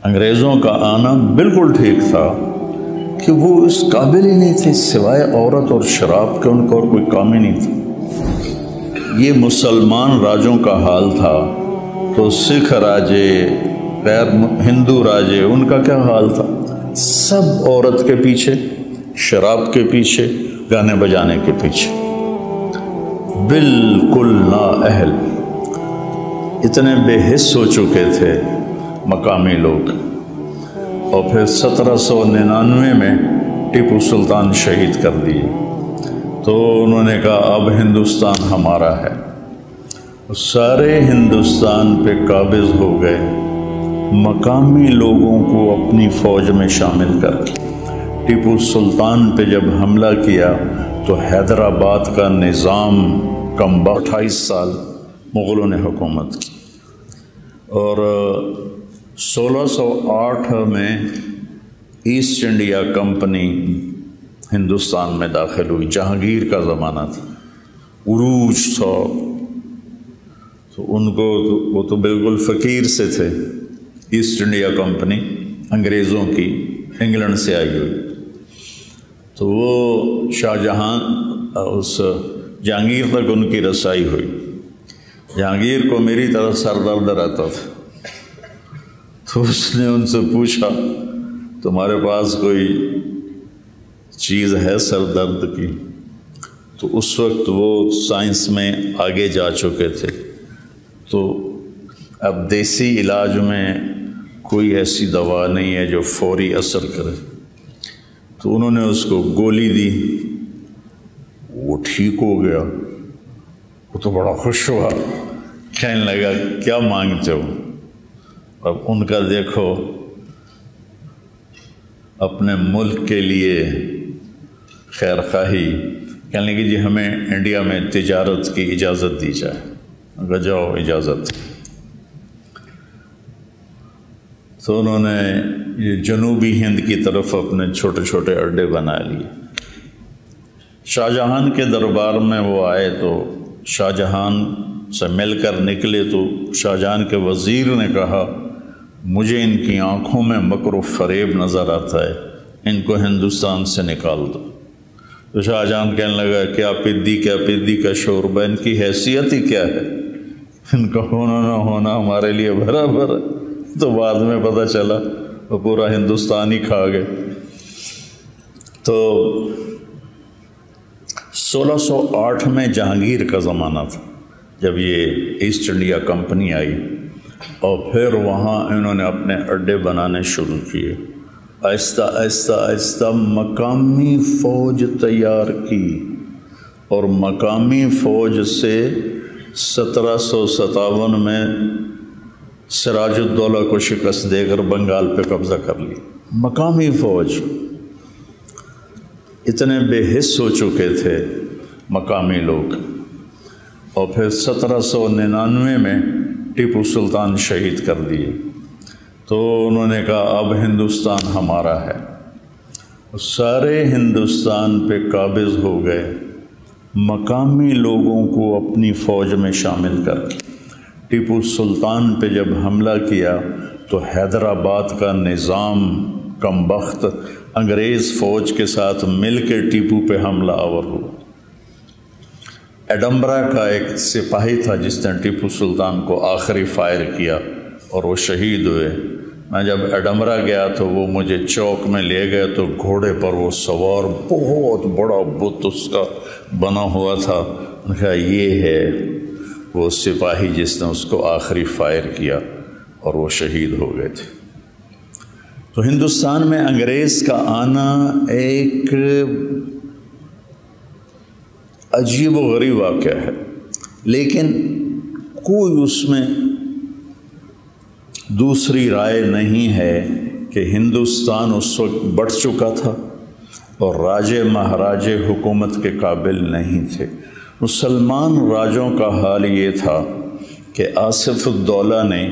انگریزوں کا آنا بالکل ٹھیک تھا کہ وہ اس قابل ہی نہیں تھے، سوائے عورت اور شراب کے ان کو اور کوئی کام ہی نہیں تھا۔ یہ مسلمان راجوں کا حال تھا تو سکھ راجے، غیر ہندو راجے، ان کا کیا حال تھا؟ سب عورت کے پیچھے، شراب کے پیچھے، گانے بجانے کے پیچھے، بالکل نااہل، اتنے بے حس ہو چکے تھے مقامی لوگ۔ اور پھر 1799 میں ٹیپو سلطان شہید کر دیے تو انہوں نے کہا اب ہندوستان ہمارا ہے، سارے ہندوستان پہ قابض ہو گئے، مقامی لوگوں کو اپنی فوج میں شامل کر کے۔ ٹیپو سلطان پہ جب حملہ کیا تو حیدرآباد کا نظام کم 28 سال مغلوں نے حکومت کی، اور 1608 میں ایسٹ انڈیا کمپنی ہندوستان میں داخل ہوئی۔ جہانگیر کا زمانہ تھا، عروج تھا، تو ان کو وہ تو بالکل فقیر سے تھے۔ ایسٹ انڈیا کمپنی انگریزوں کی انگلینڈ سے آئی ہوئی، تو وہ شاہ جہاں اس جہانگیر تک ان کی رسائی ہوئی۔ جہانگیر کو میری طرح سر درد رہتا تھا، تو اس نے ان سے پوچھا تمہارے پاس کوئی چیز ہے سر درد کی؟ تو اس وقت وہ سائنس میں آگے جا چکے تھے، تو اب دیسی علاج میں کوئی ایسی دوا نہیں ہے جو فوری اثر کرے، تو انہوں نے اس کو گولی دی، وہ ٹھیک ہو گیا۔ وہ تو بڑا خوش ہوا، کہنے لگا کیا مانگتے ہو؟ اب ان کا دیکھو اپنے ملک کے لیے خیر خواہی، کہنے لگے جی ہمیں انڈیا میں تجارت کی اجازت دی جائے۔ اگر جاؤ اجازت، تو انہوں نے یہ جنوبی ہند کی طرف اپنے چھوٹے چھوٹے اڈے بنا لیے۔ شاہ جہان کے دربار میں وہ آئے تو شاہ جہان سے مل کر نکلے تو شاہ جہان کے وزیر نے کہا مجھے ان کی آنکھوں میں مکر و فریب نظر آتا ہے، ان کو ہندوستان سے نکال دو۔ تو شاہ جہان کہنے لگا کیا پدی کا شوربہ، ان کی حیثیت ہی کیا ہے، ان کا ہونا نہ ہونا ہمارے لیے برابر ہے۔ تو بعد میں پتہ چلا وہ پورا ہندوستان ہی کھا گئے۔ تو 1608 میں جہانگیر کا زمانہ تھا جب یہ ایسٹ انڈیا کمپنی آئی، اور پھر وہاں انہوں نے اپنے اڈے بنانے شروع کیے۔ آہستہ آہستہ آہستہ مقامی فوج تیار کی، اور مقامی فوج سے 1757 میں سراج الدولہ کو شکست دے کر بنگال پہ قبضہ کر لی۔ مقامی فوج اتنے بے حس ہو چکے تھے مقامی لوگ، اور پھر 1799 میں ٹیپو سلطان شہید کر دیے تو انہوں نے کہا اب ہندوستان ہمارا ہے، سارے ہندوستان پہ قابض ہو گئے، مقامی لوگوں کو اپنی فوج میں شامل کر کے۔ ٹیپو سلطان پہ جب حملہ کیا تو حیدرآباد کا نظام کم بخت انگریز فوج کے ساتھ مل کے ٹیپو پہ حملہ آور ہوا۔ ایڈمبرا کا ایک سپاہی تھا جس نے ٹیپو سلطان کو آخری فائر کیا اور وہ شہید ہوئے۔ میں جب ایڈمبرا گیا تو وہ مجھے چوک میں لے گئے تو گھوڑے پر وہ سوار بہت بڑا بت اس کا بنا ہوا تھا۔ انہوں نے کہا یہ ہے وہ سپاہی جس نے اس کو آخری فائر کیا، اور وہ شہید ہو گئے تھے۔ تو ہندوستان میں انگریز کا آنا ایک عجیب و غریب واقعہ ہے، لیکن کوئی اس میں دوسری رائے نہیں ہے کہ ہندوستان اس وقت بڑھ چکا تھا اور راجے مہاراجے حکومت کے قابل نہیں تھے۔ مسلمان راجوں کا حال یہ تھا کہ آصف الدولہ نے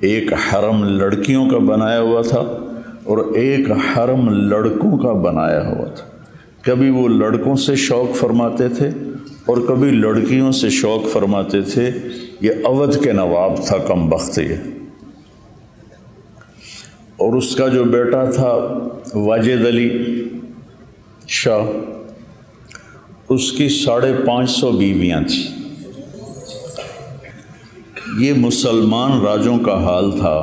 ایک حرم لڑکیوں کا بنایا ہوا تھا اور ایک حرم لڑکوں کا بنایا ہوا تھا۔ کبھی وہ لڑکوں سے شوق فرماتے تھے اور کبھی لڑکیوں سے شوق فرماتے تھے۔ یہ اودھ کے نواب تھا کم بخت یہ، اور اس کا جو بیٹا تھا واجد علی شاہ، اس کی 550 بیویاں تھیں۔ یہ مسلمان راجوں کا حال تھا،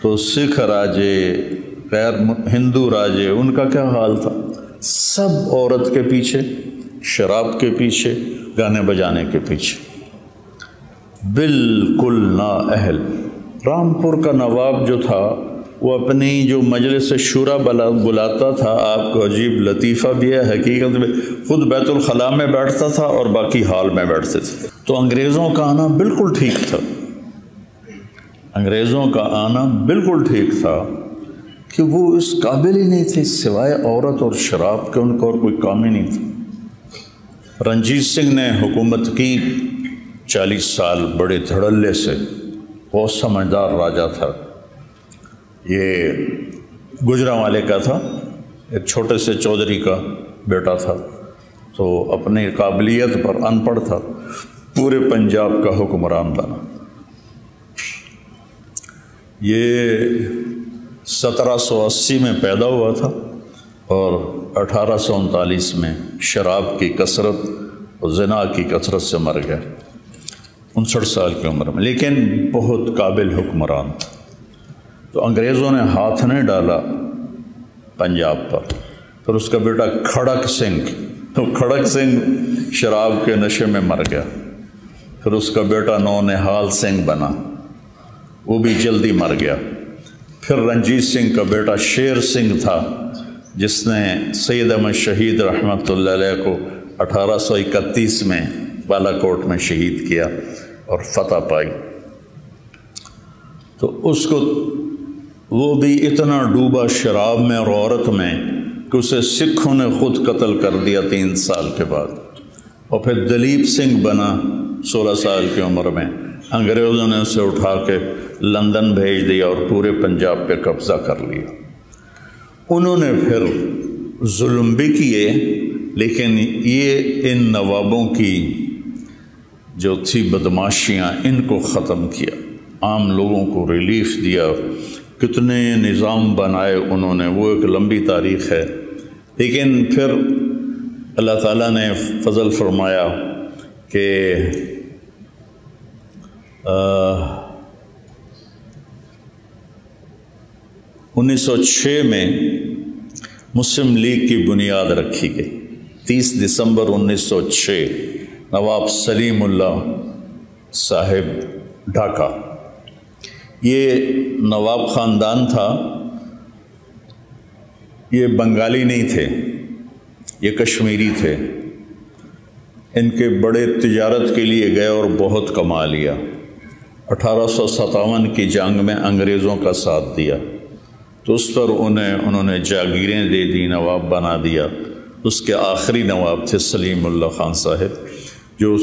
تو سکھ راجے، غیر ہندو راجے، ان کا کیا حال تھا؟ سب عورت کے پیچھے، شراب کے پیچھے، گانے بجانے کے پیچھے، بالکل نااہل۔ رامپور کا نواب جو تھا وہ اپنی جو مجلس شورا بلاتا تھا، آپ کو عجیب لطیفہ بھی ہے، حقیقت میں خود بیت الخلاء میں بیٹھتا تھا اور باقی ہال میں بیٹھتے تھے۔ تو انگریزوں کا آنا بالکل ٹھیک تھا، انگریزوں کا آنا بالکل ٹھیک تھا کہ وہ اس قابل ہی نہیں تھے، سوائے عورت اور شراب کے ان کو اور کوئی کام ہی نہیں تھا۔ رنجیت سنگھ نے حکومت کی 40 سال بڑے دھڑلے سے، بہت سمجھدار راجا تھا۔ یہ گجرانوالے کا تھا، ایک چھوٹے سے چودھری کا بیٹا تھا، تو اپنی قابلیت پر ان پڑھ تھا، پورے پنجاب کا حکمران بنا۔ یہ 1780 میں پیدا ہوا تھا اور 1839 میں شراب کی کثرت اور زنا کی کثرت سے مر گیا، 59 سال کی عمر میں، لیکن بہت قابل حکمران تھا۔ تو انگریزوں نے ہاتھ نہیں ڈالا پنجاب پر۔ پھر اس کا بیٹا کھڑک سنگھ، تو کھڑک سنگھ شراب کے نشے میں مر گیا۔ پھر اس کا بیٹا نونہال سنگھ بنا، وہ بھی جلدی مر گیا۔ پھر رنجیت سنگھ کا بیٹا شیر سنگھ تھا، جس نے سید احمد شہید رحمۃ اللہ علیہ کو 1831 میں بالا کوٹ میں شہید کیا اور فتح پائی۔ تو اس کو وہ بھی اتنا ڈوبا شراب میں اور عورت میں کہ اسے سکھوں نے خود قتل کر دیا 3 سال کے بعد۔ اور پھر دلیپ سنگھ بنا 16 سال کی عمر میں، انگریزوں نے اسے اٹھا کے لندن بھیج دیا اور پورے پنجاب پہ قبضہ کر لیا۔ انہوں نے پھر ظلم بھی کیے، لیکن یہ ان نوابوں کی جو تھی بدماشیاں، ان کو ختم کیا، عام لوگوں کو ریلیف دیا، کتنے نظام بنائے انہوں نے، وہ ایک لمبی تاریخ ہے۔ لیکن پھر اللہ تعالیٰ نے فضل فرمایا کہ 1906 میں مسلم لیگ کی بنیاد رکھی گئی۔ 30 دسمبر 1906 نواب سلیم اللہ صاحب ڈھاکہ، یہ نواب خاندان تھا، یہ بنگالی نہیں تھے، یہ کشمیری تھے۔ ان کے بڑے تجارت کے لیے گئے اور بہت کما لیا۔ 1857 کی جنگ میں انگریزوں کا ساتھ دیا، تو اس پر انہوں نے جاگیریں دے دی، نواب بنا دیا۔ اس کے آخری نواب تھے سلیم اللہ خان صاحب، جو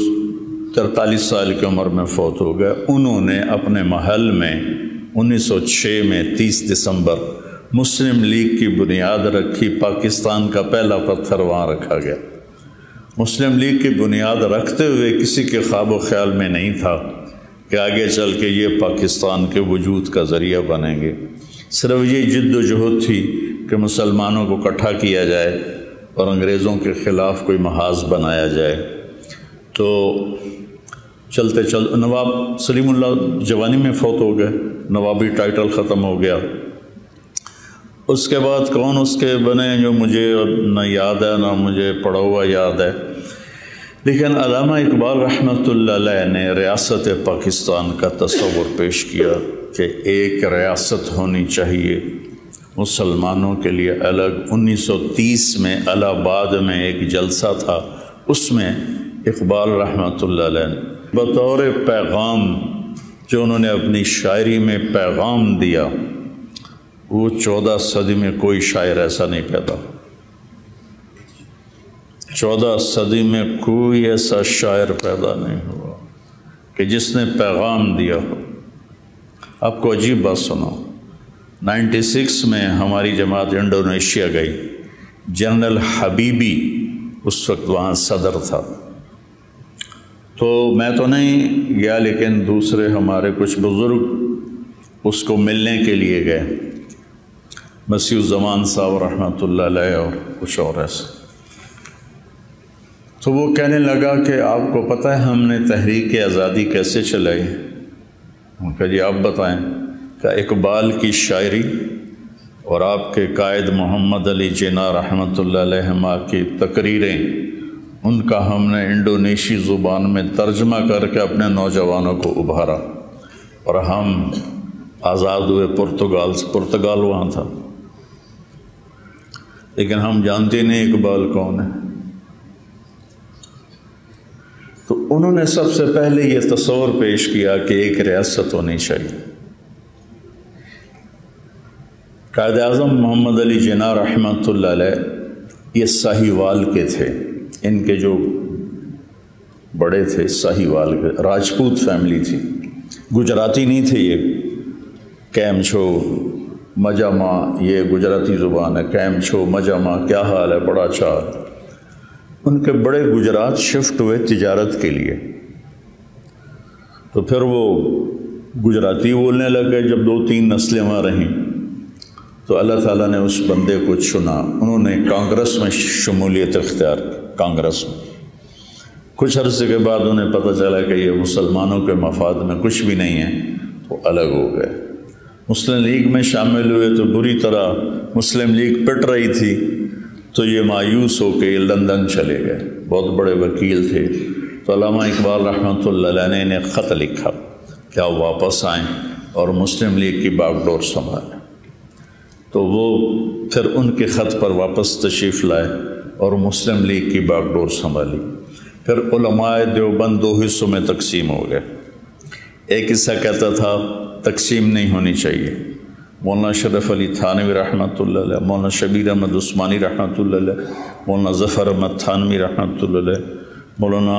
43 سال کی عمر میں فوت ہو گئے۔ انہوں نے اپنے محل میں 1906 میں 30 دسمبر مسلم لیگ کی بنیاد رکھی۔ پاکستان کا پہلا پتھر وہاں رکھا گیا۔ مسلم لیگ کی بنیاد رکھتے ہوئے کسی کے خواب و خیال میں نہیں تھا کہ آگے چل کے یہ پاکستان کے وجود کا ذریعہ بنیں گے۔ صرف یہ جد و جہد تھی کہ مسلمانوں کو اکٹھا کیا جائے اور انگریزوں کے خلاف کوئی محاذ بنایا جائے۔ تو چلتے نواب سلیم اللہ جوانی میں فوت ہو گئے، نوابی ٹائٹل ختم ہو گیا۔ اس کے بعد کون اس کے بنے جو مجھے نہ یاد ہے، نہ مجھے پڑھا ہوا یاد ہے، لیکن علامہ اقبال رحمۃ اللہ علیہ نے ریاست پاکستان کا تصور پیش کیا کہ ایک ریاست ہونی چاہیے مسلمانوں کے لیے الگ۔ 1930 میں الہ آباد میں ایک جلسہ تھا، اس میں اقبال رحمۃ اللہ علیہ نے بطور پیغام جو انہوں نے اپنی شاعری میں پیغام دیا، وہ 14 صدی میں کوئی شاعر ایسا نہیں پیدا، 14 صدی میں کوئی ایسا شاعر پیدا نہیں ہوا کہ جس نے پیغام دیا ہو۔ آپ کو عجیب بات سناؤں، 96 میں ہماری جماعت انڈونیشیا گئی، جنرل حبیبی اس وقت وہاں صدر تھا، تو میں تو نہیں گیا لیکن دوسرے ہمارے کچھ بزرگ اس کو ملنے کے لیے گئے۔ مسیح الزمان صاحب رحمۃ اللہ علیہ اور کچھ اور ایسے. تو وہ کہنے لگا کہ آپ کو پتہ ہے ہم نے تحریک آزادی کیسے چلائی؟ کہ جی آپ بتائیں. کہ اقبال کی شاعری اور آپ کے قائد محمد علی جناح رحمۃ اللہ علیہ کی تقریریں، ان کا ہم نے انڈونیشی زبان میں ترجمہ کر کے اپنے نوجوانوں کو ابھارا، اور ہم آزاد ہوئے پرتگال سے. پرتگال وہاں تھا، لیکن ہم جانتے نہیں اقبال کون ہے. تو انہوں نے سب سے پہلے یہ تصور پیش کیا کہ ایک ریاست ہونی چاہیے. قائد اعظم محمد علی جناح رحمۃ اللہ علیہ یہ ساہیوال کے تھے. ان کے جو بڑے تھے ساہیوال کے، راجپوت فیملی تھی، گجراتی نہیں تھے. یہ کیم چھو مجمع، یہ گجراتی زبان ہے. کیم چھو مجمع، کیا حال ہے، بڑا اچھا حال. ان کے بڑے گجرات شفٹ ہوئے تجارت کے لیے، تو پھر وہ گجراتی بولنے لگ گئے. جب 2-3 نسلیں وہاں رہیں تو اللہ تعالیٰ نے اس بندے کو چنا. انہوں نے کانگریس میں شمولیت اختیار کی. کانگریس میں کچھ عرصے کے بعد انہیں پتہ چلا کہ یہ مسلمانوں کے مفاد میں کچھ بھی نہیں ہے، تو الگ ہو گئے. مسلم لیگ میں شامل ہوئے تو بری طرح مسلم لیگ پٹ رہی تھی، تو یہ مایوس ہو کے لندن چلے گئے. بہت بڑے وکیل تھے. تو علامہ اقبال رحمۃ اللہ علیہ نے انہیں خط لکھا کہ آپ واپس آئیں اور مسلم لیگ کی باغ ڈور سنبھالیں. تو وہ پھر ان کے خط پر واپس تشریف لائے اور مسلم لیگ کی باغ ڈور سنبھالی. پھر علماء دیوبند 2 حصوں میں تقسیم ہو گئے. ایک حصہ کہتا تھا تقسیم نہیں ہونی چاہیے. مولانا شرف علی تھانوی رحمۃ اللہ علیہ، مولانا شبیر احمد عثمانی رحمۃ اللہ علیہ، مولانا ظفر احمد تھانوی رحمۃ اللہ علیہ، مولانا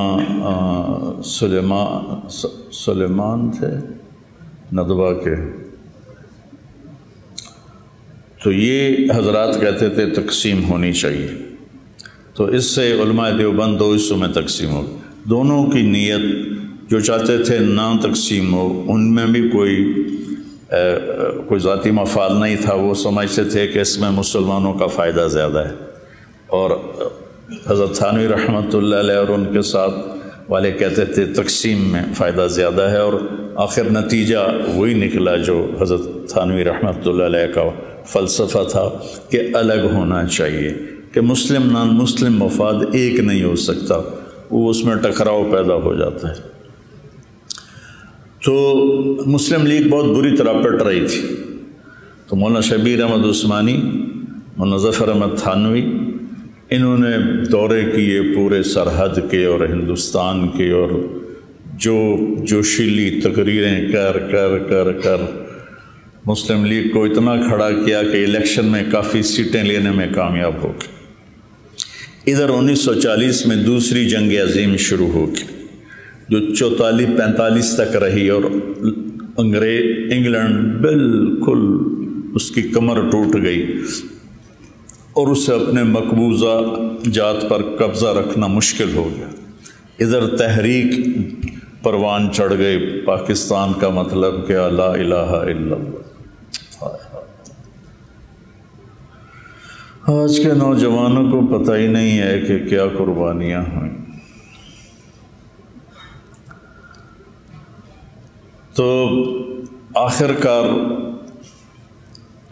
سلیمان تھے ندوہ کے. تو یہ حضرات کہتے تھے تقسیم ہونی چاہیے. تو اس سے علماء دیوبند 2 حصوں میں تقسیم ہو. دونوں کی نیت، جو چاہتے تھے نہ تقسیم ہو، ان میں بھی کوئی ذاتی مفاد نہیں تھا. وہ سمجھتے تھے کہ اس میں مسلمانوں کا فائدہ زیادہ ہے. اور حضرت تھانوی رحمۃ اللہ علیہ اور ان کے ساتھ والے کہتے تھے تقسیم میں فائدہ زیادہ ہے. اور آخر نتیجہ وہی نکلا جو حضرت تھانوی رحمۃ اللہ علیہ کا فلسفہ تھا کہ الگ ہونا چاہیے، کہ مسلم نان مسلم مفاد ایک نہیں ہو سکتا، وہ اس میں ٹکراؤ پیدا ہو جاتا ہے. تو مسلم لیگ بہت بری طرح پٹ رہی تھی. تو مولانا شبیر احمد عثمانی، مولانا ظفر احمد تھانوی، انہوں نے دورے کیے پورے سرحد کے اور ہندوستان کے، اور جو جوشیلی تقریریں کر کر کر کر مسلم لیگ کو اتنا کھڑا کیا کہ الیکشن میں کافی سیٹیں لینے میں کامیاب ہو گئی. ادھر 1940 میں دوسری جنگ عظیم شروع ہو گئی، جو 44-45 تک رہی، اور انگلینڈ بالکل اس کی کمر ٹوٹ گئی اور اسے اپنے مقبوضہ جات پر قبضہ رکھنا مشکل ہو گیا. ادھر تحریک پروان چڑھ گئی. پاکستان کا مطلب کیا؟ لا الہ الا اللہ. آج کے نوجوانوں کو پتہ ہی نہیں ہے کہ کیا قربانیاں ہوئیں. تو آخر کار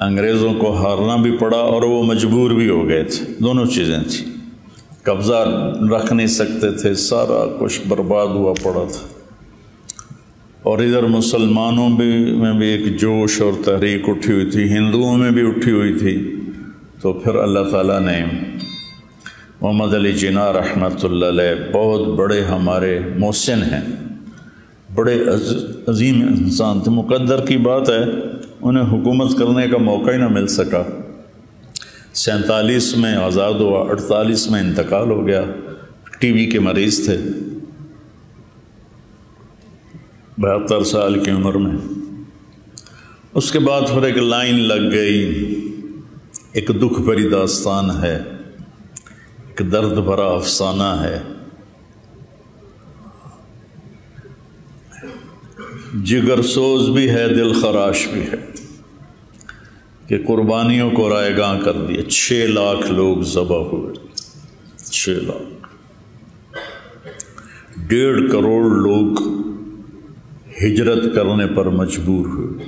انگریزوں کو ہارنا بھی پڑا اور وہ مجبور بھی ہو گئے تھے. دونوں چیزیں تھیں. قبضہ رکھ نہیں سکتے تھے، سارا کچھ برباد ہوا پڑا تھا. اور ادھر مسلمانوں میں بھی ایک جوش اور تحریک اٹھی ہوئی تھی، ہندوؤں میں بھی اٹھی ہوئی تھی. تو پھر اللہ تعالیٰ نے محمد علی جناح رحمۃ اللہ علیہ، بہت بڑے ہمارے محسن ہیں، بڑے عظیم انسان تھے. مقدر کی بات ہے انہیں حکومت کرنے کا موقع ہی نہ مل سکا. 47 میں آزاد ہوا، 48 میں انتقال ہو گیا. ٹی بی کے مریض تھے 72 سال کی عمر میں. اس کے بعد پھر ایک لائن لگ گئی. ایک دکھ بھری داستان ہے، ایک درد بھرا افسانہ ہے. جگر سوز بھی ہے، دل خراش بھی ہے. کہ قربانیوں کو رائے گاں کر دیا، 6 لاکھ لوگ ذبح ہوئے، 6 لاکھ، 1.5 کروڑ لوگ ہجرت کرنے پر مجبور ہوئے۔